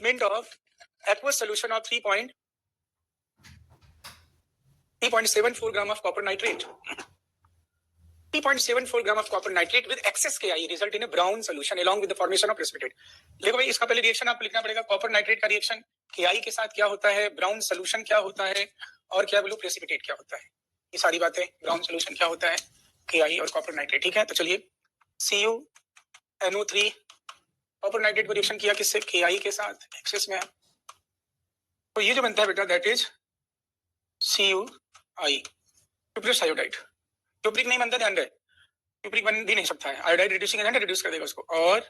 treatment of aqueous solution of 3.74 gram of copper nitrate. 3.74 gram of copper nitrate with excess Ki result in a brown solution along with the formation of precipitate. देखो भाई इसका पहले reaction आपको लिखना पड़ेगा, copper nitrate का reaction Ki के साथ क्या होता है, ब्राउन सोल्यूशन क्या होता है और क्या बोलो प्रेसिपिटेट क्या होता है, ये सारी बातें, ब्राउन सोल्यूशन क्या होता है, Ki और कॉपर नाइट्रेट. ठीक है, तो चलिए CuNO3 कॉपर नाइट्रेट को रिएक्शन किया किससे, Ki के साथ, एक्सेस में है, तो ये जो बनता है बेटा that is CuI, cupric iodide. Cupric नहीं बनता, ध्यान रहे, क्यूप्रिक बन भी नहीं सकता है, आयोडाइड रिड्यूसिंग एजेंट रिड्यूस कर देगा उसको, और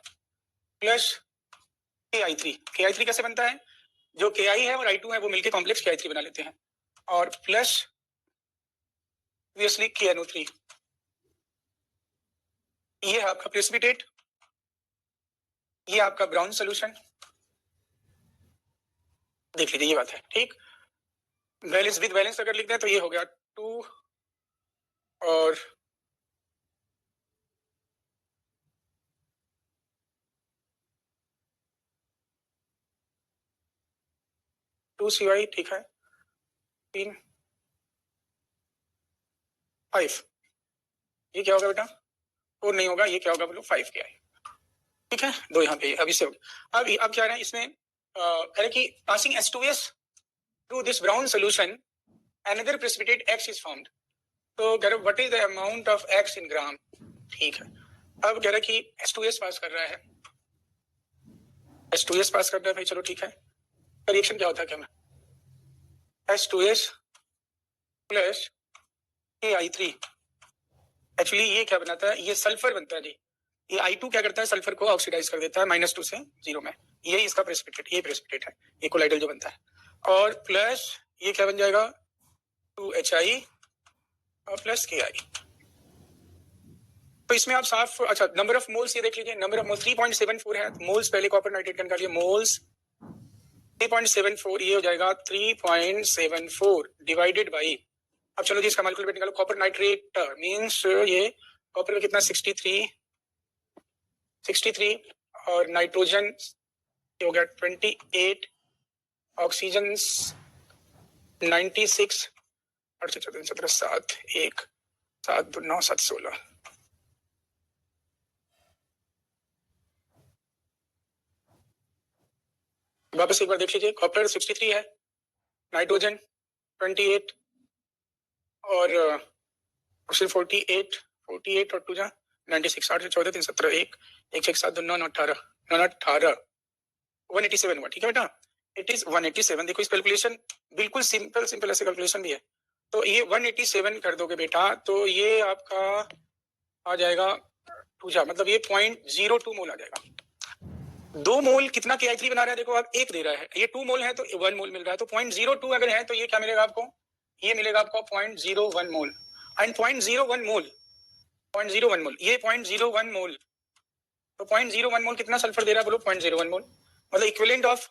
प्लस Ki3. Ki3 कैसे बनता है, जो Ki है और I2 है वो मिलके कॉम्प्लेक्स Ki3 बना लेते हैं, और प्लस ऑब्वियसली KNO3. ये है आपका प्रेसिपिटेट, ये आपका ब्राउन सोल्यूशन. देख लीजिए ये बात है, ठीक. बैलेंस विद बैलेंस अगर लिखते हैं तो ये हो गया 2 और CI, ठीक है, 3 5. ये क्या होगा बेटा, 4 नहीं होगा, ये क्या होगा बोलो 5 Ki. ठीक है, दो यहाँ पे अभी से हो गया. अब क्या है इसमें कह रहे कि passing H2S through this brown solution another precipitate X is formed. तो कह रहे what is the amount of X इन ग्राम. ठीक है, अब कह रहे कि H2S पास कर रहा है, H2S पास कर रहा है भाई, चलो ठीक है. रिएक्शन क्या होता है, क्या मैं H2S प्लस Ki3. एक्चुअली ये क्या बनाता है, ये सल्फर बनता है जी. ये I2 क्या करता है, सल्फर को ऑक्सीडाइज कर देता है -2 से 0 में. ये इसका प्रेसिपिटेट, ये प्रेसिपिटेट है, ये कोलाइडल जो बनता है. और प्लस ये क्या बन जाएगा 2HI और प्लस Ki. तो इसमें आप साफ, अच्छा नंबर ऑफ मोल्स ये देख लीजिए, नंबर ऑफ मोल्स 3.74 है, मोल्स पहले कॉपर नाइट्रेट का निकालिए, मोल्स 3.74, ये हो जाएगा 3.74 डिवाइडेड बाई, अब चलो जी इसका कैलकुलेट निकालो, कॉपर नाइट्रेट मींस ये कॉपर में कितना 63 और नाइट्रोजन ये हो गया 28, ऑक्सीजन 96, 8 से 14 17 7 1 7 2 9 7 16. वापस एक बार देख लीजिए, कॉपर 63 है, नाइट्रोजन 28 और ऑक्सीजन 48 और 2 जा 96, 8 से 14 3 17 1 1 6 7 2 9 18 187 हुआ. ठीक है बेटा, इट इज 187. देखो इस कैलकुलेशन बिल्कुल सिंपल ऐसे कैलकुलेशन भी है, तो ये 187 कर दोगे बेटा तो ये आपका आ जाएगा 2 मतलब ये 0.02 मोल आ जाएगा. 2 मोल कितना Ki3 बना रहा है, देखो आप 1 दे रहा है, ये 2 मोल है तो 1 मोल मिल रहा है, तो 0.02 अगर है तो ये क्या मिलेगा आपको, ये मिलेगा आपको 0.01 मोल. एंड 0.01 मोल ये 0.01 मोल, तो 0.01 मोल कितना सल्फर दे रहा है बोलो, 0.01 मोल, मतलब इक्विवेलेंट ऑफ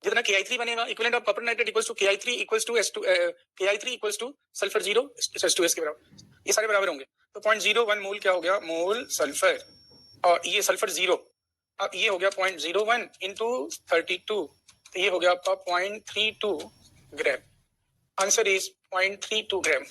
जितना Ki3 बनेगा, equivalent of copper nitrate equals to Ki3 equals to Ki3 equals to sulphur 0 H2S के बराबर, ये सारे बराबर होंगे. तो 0.01 मोल क्या हो गया, मोल सल्फर, और ये सल्फर 0, अब ये हो गया 0.01 इंटू 32, तो ये हो गया आपका 0.32 ग्राम. Answer is 0.32 gram.